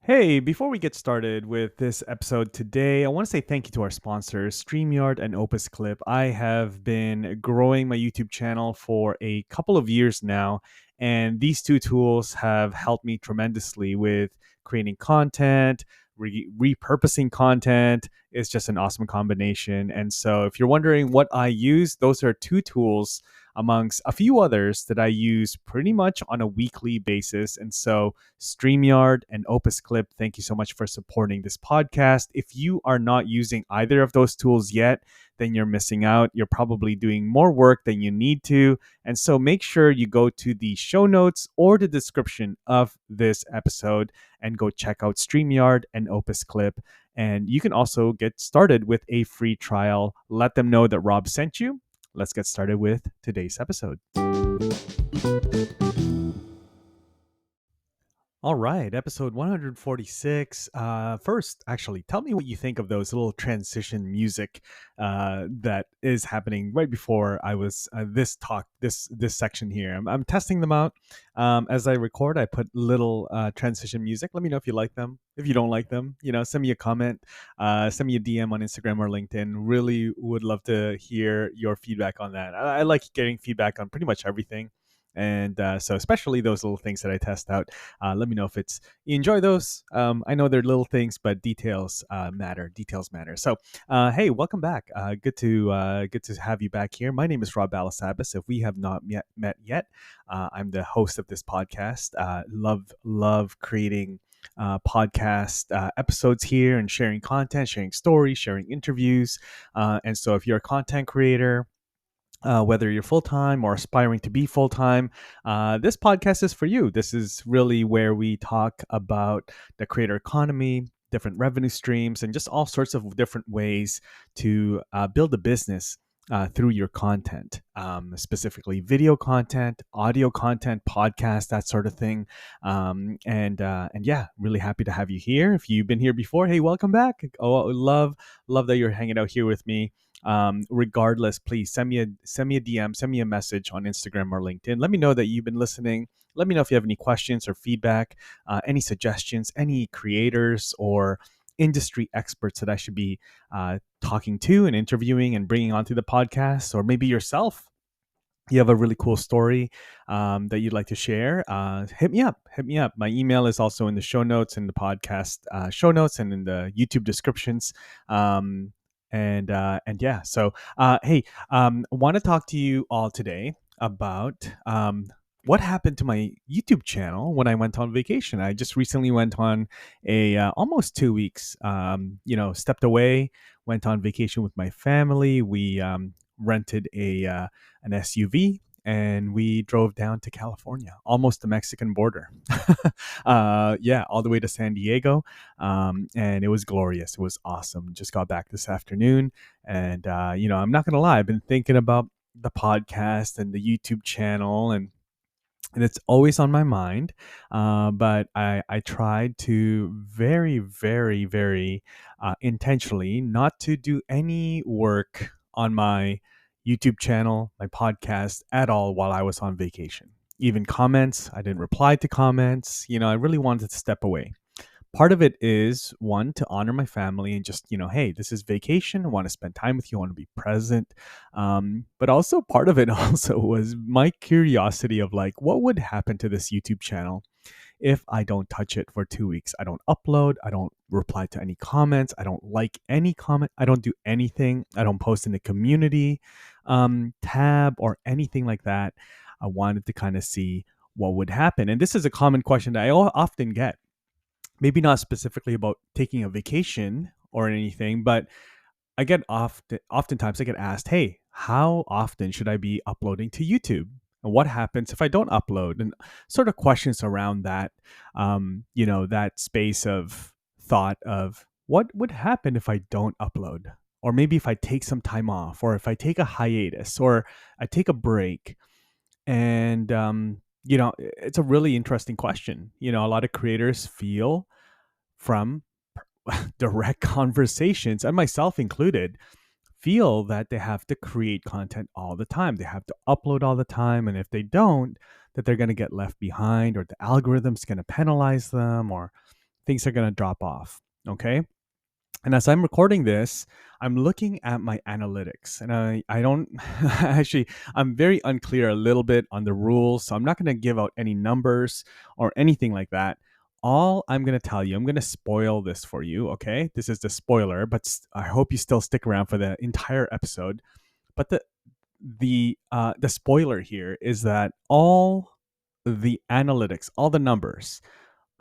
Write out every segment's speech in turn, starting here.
Hey, before we get started with this episode today, I want to say thank you to our sponsors, StreamYard and Opus Clip. I have been growing my YouTube channel for a couple of years now, and these two tools have helped me tremendously with creating content, repurposing content. It's just an awesome combination. And so, if you're wondering what I use, those are two tools amongst a few others that I use pretty much on a weekly basis. And so, StreamYard and Opus Clip, thank you so much for supporting this podcast. If you are not using either of those tools yet, then you're missing out. You're probably doing more work than you need to. And so make sure you go to the show notes or the description of this episode and go check out StreamYard and Opus Clip. And you can also get started with a free trial. Let them know that Rob sent you. Let's get started with today's episode. All right, episode 146. First, actually, tell me what you think of those little transition music that is happening right before I was this section here. I'm testing them out as I record. I put little transition music. Let me know if you like them. If you don't like them, send me a comment, send me a DM on Instagram or LinkedIn. Really would love to hear your feedback on that. I like getting feedback on pretty much everything. And so especially those little things that I test out, let me know if you enjoy those. I know they're little things, but details matter. Details matter. So, hey, welcome back. Good to have you back here. My name is Rob Balasabas. If we have not met yet, I'm the host of this podcast. Love creating podcast episodes here and sharing content, sharing stories, sharing interviews. And so, if you're a content creator, whether you're full time or aspiring to be full time, this podcast is for you. This is really where we talk about the creator economy, different revenue streams, and just all sorts of different ways to build a business through your content, specifically video content, audio content, podcast, that sort of thing. And yeah, really happy to have you here. If you've been here before, hey, welcome back. Oh, love that you're hanging out here with me. Regardless, please send me a DM, send me a message on Instagram or LinkedIn. Let me know that you've been listening. Let me know if you have any questions or feedback, any suggestions, any creators or industry experts that I should be talking to and interviewing and bringing onto the podcast, or maybe yourself. You have a really cool story that you'd like to share, hit me up. My email is also in the show notes, in the podcast show notes, and in the YouTube descriptions. And yeah, so hey, want to talk to you all today about what happened to my YouTube channel when I went on vacation. I just recently went on a almost 2 weeks. Stepped away, went on vacation with my family. We rented an SUV. And we drove down to California, almost the Mexican border. Yeah, all the way to San Diego. And it was glorious. It was awesome. Just got back this afternoon. And, I'm not going to lie, I've been thinking about the podcast and the YouTube channel, and it's always on my mind. But I tried to very, very, very intentionally not to do any work on my YouTube channel, my podcast at all while I was on vacation. Even comments, I didn't reply to comments. I really wanted to step away. Part of it is, one, to honor my family and just, hey, this is vacation. I want to spend time with you. I want to be present. But also part of it also was my curiosity of like, what would happen to this YouTube channel if I don't touch it for 2 weeks? I don't upload. I don't reply to any comments. I don't like any comment. I don't do anything. I don't post in the community tab or anything like that. I wanted to kind of see what would happen. And this is a common question that I often get. Maybe not specifically about taking a vacation or anything, but oftentimes I get asked, hey, how often should I be uploading to YouTube? And what happens if I don't upload? And sort of questions around that, that space of thought of what would happen if I don't upload? Or maybe if I take some time off, or if I take a hiatus, or I take a break. And, it's a really interesting question. A lot of creators feel from direct conversations, and myself included, feel that they have to create content all the time. They have to upload all the time. And if they don't, that they're going to get left behind, or the algorithm's going to penalize them, or things are going to drop off. Okay. And as I'm recording this, I'm looking at my analytics, and I don't actually, I'm very unclear a little bit on the rules. So I'm not going to give out any numbers or anything like that. All I'm going to tell you, I'm going to spoil this for you. Okay. This is the spoiler, but I hope you still stick around for the entire episode. But the spoiler here is that all the analytics, all the numbers,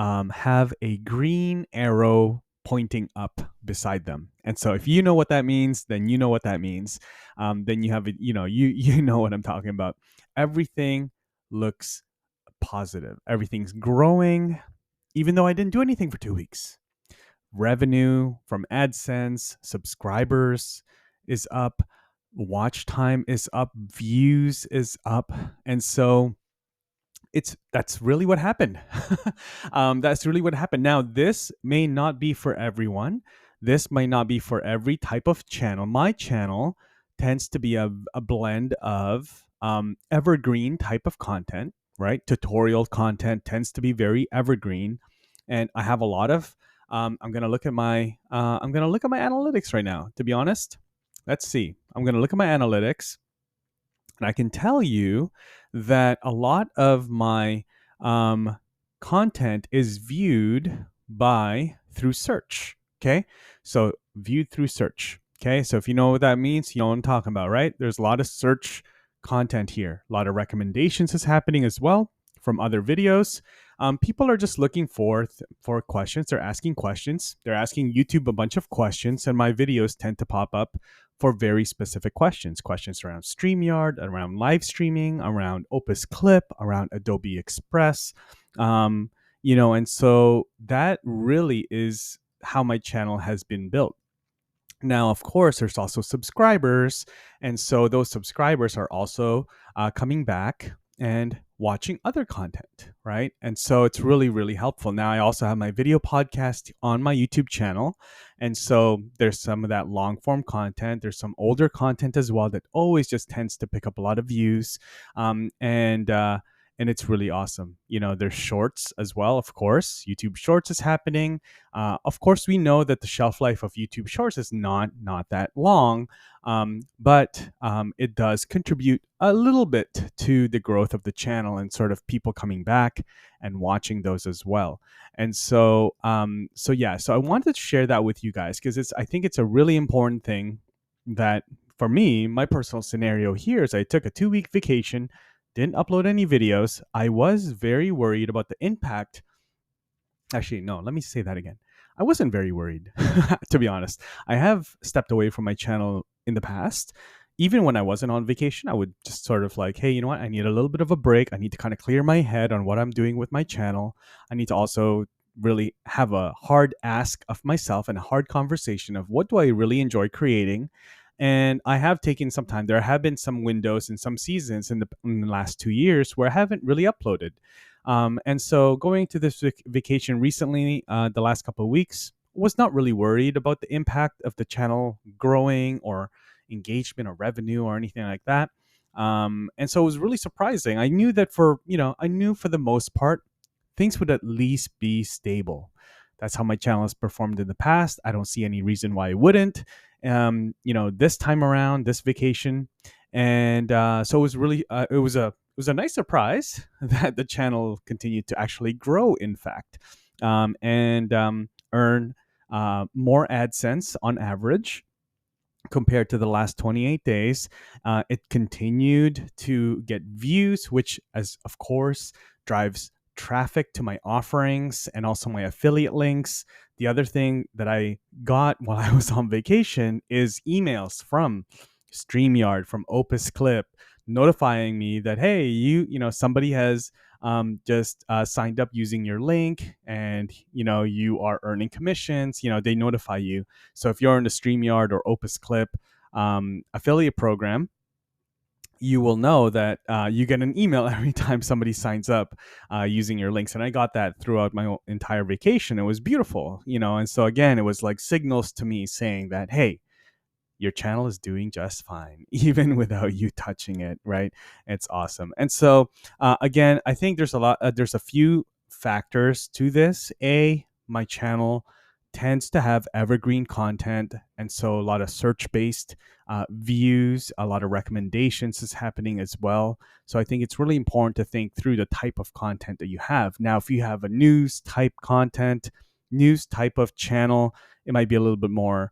have a green arrow pointing up beside them. And so if you know what that means, then you know what that means. Then you have it, you know what I'm talking about. Everything looks positive. Everything's growing, even though I didn't do anything for 2 weeks. Revenue from AdSense, subscribers is up, watch time is up, views is up. And so that's really what happened. That's really what happened. Now, this may not be for everyone. This might not be for every type of channel. My channel tends to be a blend of evergreen type of content, right? Tutorial content tends to be very evergreen, and I have a lot of. I'm gonna look at my analytics right now. To be honest, let's see. I'm gonna look at my analytics, and I can tell you that a lot of my um, content is viewed through search. Okay. So viewed through search. Okay. So if you know what that means, you know what I'm talking about, right? There's a lot of search content here. A lot of recommendations is happening as well from other videos. People are just looking for questions. They're asking questions. They're asking YouTube a bunch of questions, and my videos tend to pop up for very specific questions around StreamYard, around live streaming, around Opus Clip, around Adobe Express. And so that really is how my channel has been built. Now, of course, there's also subscribers. And so those subscribers are also coming back and watching other content, right? And so it's really, really helpful. Now, I also have my video podcast on my YouTube channel. And so there's some of that long form content. There's some older content as well that always just tends to pick up a lot of views. And it's really awesome. There's shorts as well, of course. YouTube Shorts is happening. Of course, we know that the shelf life of YouTube Shorts is not that long, but it does contribute a little bit to the growth of the channel and sort of people coming back and watching those as well. And so I wanted to share that with you guys because I think it's a really important thing that for me, my personal scenario here is I took a 2-week vacation, didn't upload any videos. I was very worried about the impact. Actually, no, let me say that again. I wasn't very worried, to be honest. I have stepped away from my channel in the past. Even when I wasn't on vacation, I would just sort of like, hey, you know what? I need a little bit of a break. I need to kind of clear my head on what I'm doing with my channel. I need to also really have a hard ask of myself and a hard conversation of what do I really enjoy creating. And I have taken some time. There have been some windows and some seasons in the last 2 years where I haven't really uploaded. And so going to this vacation recently, the last couple of weeks, was not really worried about the impact of the channel growing or engagement or revenue or anything like that. And so it was really surprising. I knew that for the most part, things would at least be stable. That's how my channel has performed in the past. I don't see any reason why it wouldn't. This time around, this vacation, and so it was really it was a nice surprise that the channel continued to actually grow. In fact, and earn more AdSense on average compared to the last 28 days. It continued to get views, which, as of course, drives traffic to my offerings and also my affiliate links. The other thing that I got while I was on vacation is emails from StreamYard, from Opus Clip, notifying me that, hey, somebody has just signed up using your link, and you are earning commissions. They notify you. So if you're in the StreamYard or Opus Clip affiliate program, you will know that you get an email every time somebody signs up using your links. And I got that throughout my entire vacation. It was beautiful, and so again, it was like signals to me saying that, hey, your channel is doing just fine, even without you touching it, right? It's awesome. And so again, I think there's a few factors to this. my channel tends to have evergreen content, and so a lot of search-based views, a lot of recommendations is happening as well. So I think it's really important to think through the type of content that you have. Now, if you have a news type content, news type of channel, it might be a little bit more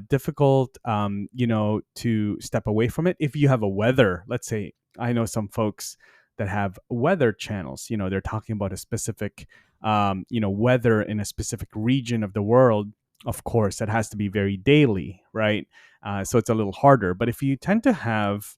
difficult, to step away from it. If you have a weather, let's say, I know some folks that have weather channels. They're talking about a specific, weather in a specific region of the world. Of course, that has to be very daily, right? So it's a little harder. But if you tend to have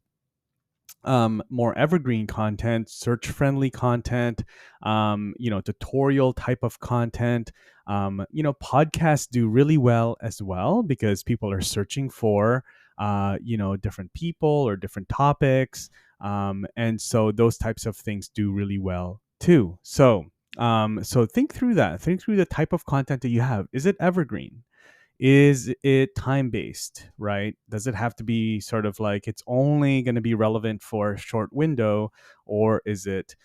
more evergreen content, search friendly content, tutorial type of content. Podcasts do really well as well because people are searching for, different people or different topics. And so those types of things do really well too. So think through that. Think through the type of content that you have. Is it evergreen? Is it time based, right? Does it have to be sort of like it's only going to be relevant for a short window, or is it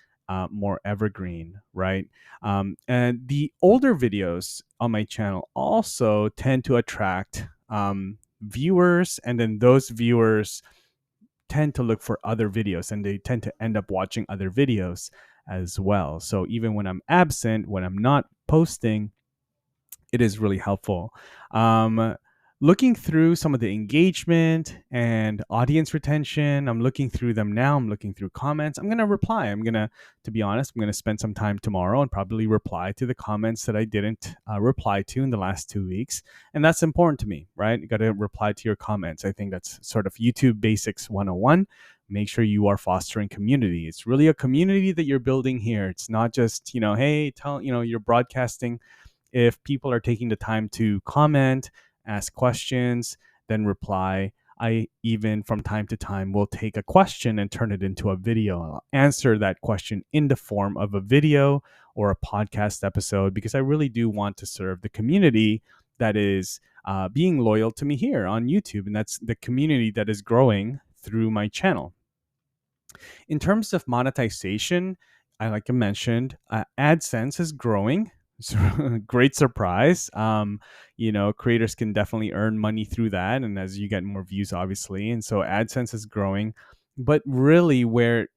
more evergreen, right? And the older videos on my channel also tend to attract viewers, and then those viewers tend to look for other videos and they tend to end up watching other videos as well. So even when I'm absent, when I'm not posting, it is really helpful. Um, Looking through some of the engagement and audience retention, I'm looking through them now. I'm looking through comments. I'm going to reply. To be honest, I'm going to spend some time tomorrow and probably reply to the comments that I didn't reply to in the last 2 weeks. And that's important to me, right? You got to reply to your comments. I think that's sort of YouTube Basics 101. Make sure you are fostering community. It's really a community that you're building here. It's not just, hey, you're broadcasting. If people are taking the time to comment, ask questions, then reply, I even from time to time will take a question and turn it into a video. I'll answer that question in the form of a video or a podcast episode because I really do want to serve the community that is being loyal to me here on YouTube. And that's the community that is growing through my channel. In terms of monetization, like I mentioned, AdSense is growing. It's a great surprise. Creators can definitely earn money through that, and as you get more views, obviously, and so AdSense is growing. But really, where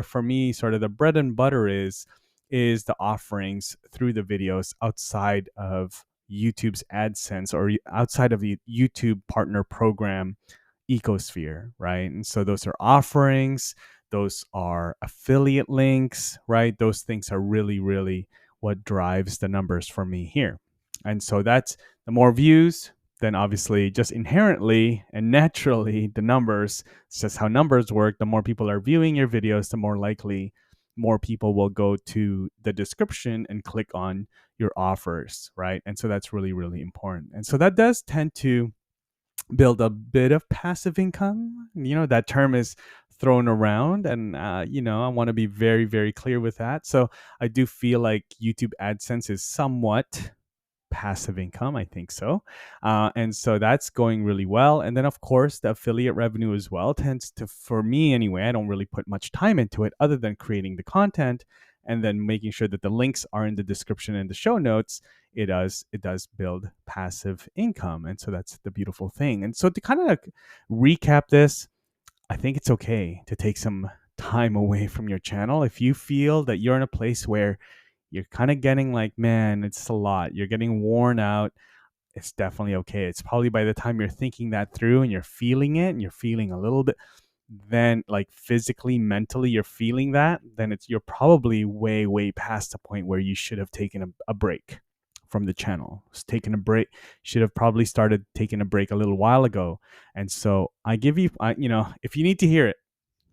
for me, sort of the bread and butter is the offerings through the videos outside of YouTube's AdSense or outside of the YouTube partner program ecosphere, right? And so those are offerings, those are affiliate links, right? Those things are really, really what drives the numbers for me here. And so that's the more views, then obviously just inherently and naturally the numbers, it's just how numbers work. The more people are viewing your videos, the more likely more people will go to the description and click on your offers, right? And so that's really, really important. And so that does tend to build a bit of passive income. That term is thrown around, and I want to be very, very clear with that. So I do feel like YouTube AdSense is somewhat passive income. I think so. And so that's going really well. And then, of course, the affiliate revenue as well tends to, for me anyway, I don't really put much time into it other than creating the content and then making sure that the links are in the description and the show notes. It does build passive income. And so that's the beautiful thing. And so to kind of recap this, I think it's okay to take some time away from your channel. If you feel that you're in a place where you're kind of getting like, man, it's a lot, you're getting worn out, it's definitely okay. It's probably by the time you're thinking that through and you're feeling it and you're feeling a little bit, then like physically, mentally, you're feeling that, then you're probably way, way past the point where you should have taken a break from the channel. Just taking a break, should have probably started taking a break a little while ago. And so I give you, if you need to hear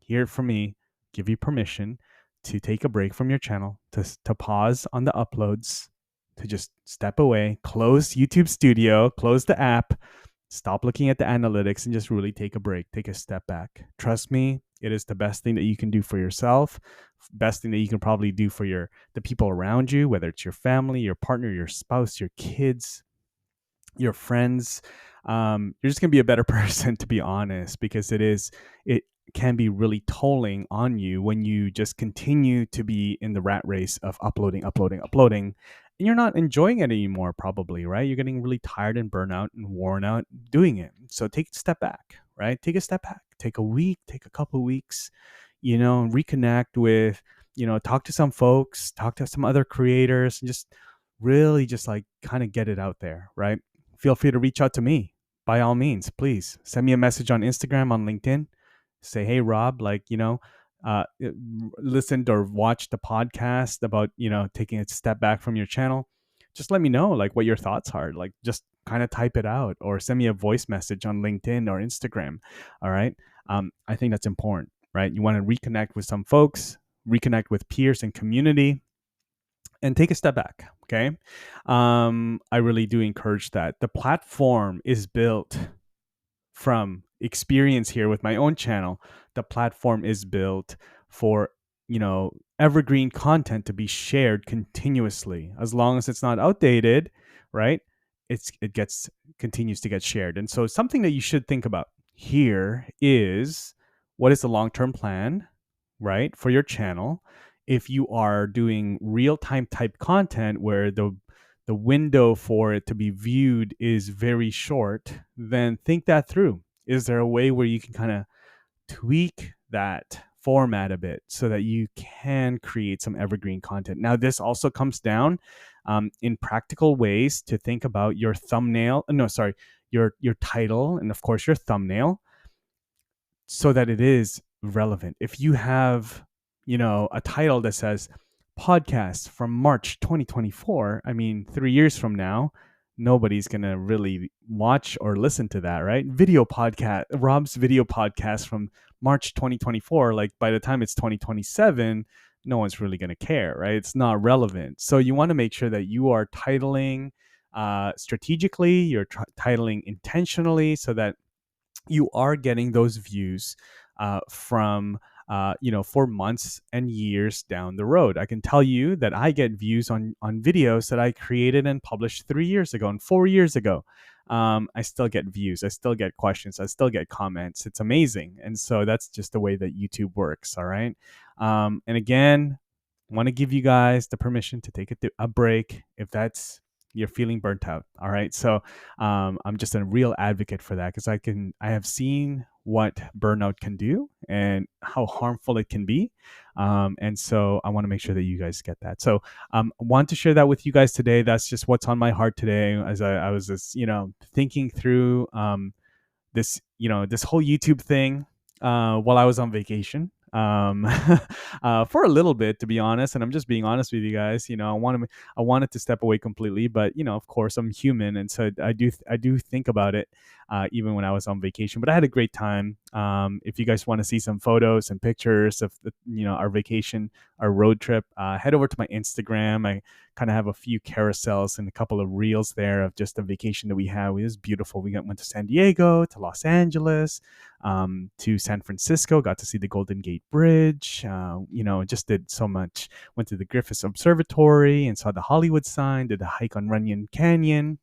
it from me, give you permission to take a break from your channel, to pause on the uploads, to just step away, close YouTube Studio, close the app, stop looking at the analytics, and just really take a break, take a step back. Trust me, it is the best thing that you can do for yourself, best thing that you can probably do for the people around you, whether it's your family, your partner, your spouse, your kids, your friends. You're just gonna be a better person, to be honest, because it can be really tolling on you when you just continue to be in the rat race of uploading, uploading, uploading, and you're not enjoying it anymore, probably, right? You're getting really tired and burnout and worn out doing it. So take a step back, right? Take a step back. Take a week, take a couple weeks, reconnect with, talk to some folks, talk to some other creators, and just really just like kind of get it out there, right? Feel free to reach out to me by all means. Please send me a message on Instagram, on LinkedIn. Say, hey, Rob, uh, listened or watched the podcast about, taking a step back from your channel. Just let me know like what your thoughts are. Like just kind of type it out or send me a voice message on LinkedIn or Instagram. All right. I think that's important, right? You want to reconnect with some folks, reconnect with peers and community, and take a step back. Okay. I really do encourage that. The platform is built from experience here with my own channel. The platform is built for, evergreen content to be shared continuously. As long as it's not outdated, right? It gets continues to get shared. And so something that you should think about here is, what is the long-term plan, right, for your channel? If you are doing real-time type content where the window for it to be viewed is very short, then think that through. Is there a way where you can kind of tweak that format a bit so that you can create some evergreen content? Now, this also comes down in practical ways to think about your thumbnail. No, sorry, your title, and of course your thumbnail, so that it is relevant. If you have, a title that says podcast from March 2024, I mean, 3 years from now, nobody's going to really watch or listen to that, right? Video podcast, Rob's video podcast from March 2024, like by the time it's 2027, no one's really going to care, right? It's not relevant. So you want to make sure that you are titling strategically, you're titling intentionally, so that you are getting those views from for months and years down the road. I can tell you that I get views on videos that I created and published 3 years ago and 4 years ago. I still get views, I still get questions, I still get comments. It's amazing. And so that's just the way that YouTube works. All right. And again, want to give you guys the permission to take a break if that's, you're feeling burnt out. All right. So I'm just a real advocate for that, because I have seen what burnout can do and how harmful it can be. And so I want to make sure that you guys get that. So I want to share that with you guys today. That's just what's on my heart today, as I was just, thinking through this whole YouTube thing while I was on vacation. For a little bit, to be honest, and I'm just being honest with you guys. I wanted to step away completely, but of course, I'm human, and so I do think about it even when I was on vacation. But I had a great time. If you guys want to see some photos and pictures of our vacation, our road trip, head over to my Instagram. I kind of have a few carousels and a couple of reels there of just the vacation that we had. It was beautiful. We went to San Diego, to Los Angeles, to San Francisco, got to see the Golden Gate Bridge, just did so much. Went to the Griffith Observatory and saw the Hollywood sign, did a hike on Runyon Canyon.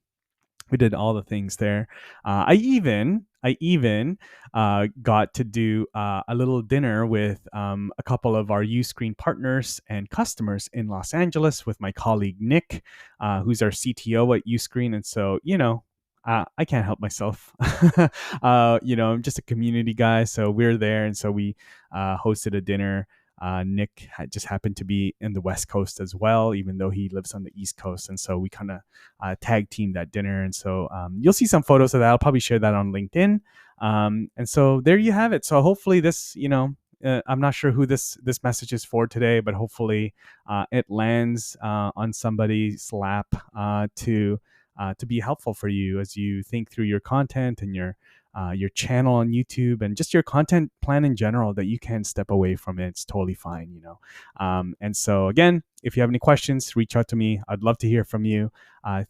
We did all the things there. I even got to do a little dinner with a couple of our Uscreen partners and customers in Los Angeles with my colleague Nick, who's our CTO at Uscreen. And so, I can't help myself. I'm just a community guy, so we're there, and so we hosted a dinner. Nick just happened to be in the West Coast as well, even though he lives on the East Coast. And so we kind of tag teamed that dinner. And so you'll see some photos of that. I'll probably share that on LinkedIn. And so there you have it. So hopefully this, I'm not sure who this message is for today, but hopefully it lands on somebody's lap to be helpful for you as you think through your content and your channel on YouTube and just your content plan in general, that you can step away from it. It's totally fine, And so again, if you have any questions, reach out to me. I'd love to hear from you.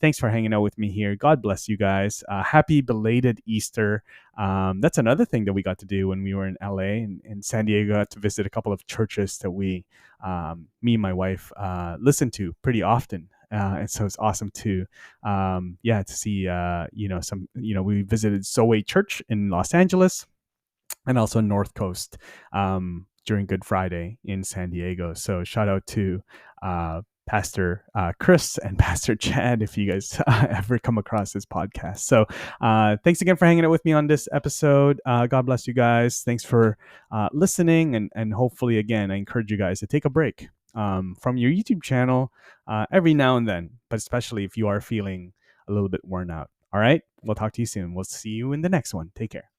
Thanks for hanging out with me here. God bless you guys. Happy belated Easter. That's another thing that we got to do when we were in LA and San Diego. Got to visit a couple of churches that me and my wife listen to pretty often. And so it's awesome to see we visited Zoe Church in Los Angeles, and also North Coast during Good Friday in San Diego. So shout out to Pastor Chris and Pastor Chad if you guys ever come across this podcast. So thanks again for hanging out with me on this episode. God bless you guys. Thanks for listening. And hopefully, again, I encourage you guys to take a break from your YouTube channel every now and then, but especially if you are feeling a little bit worn out. All right. We'll talk to you soon. We'll see you in the next one. Take care.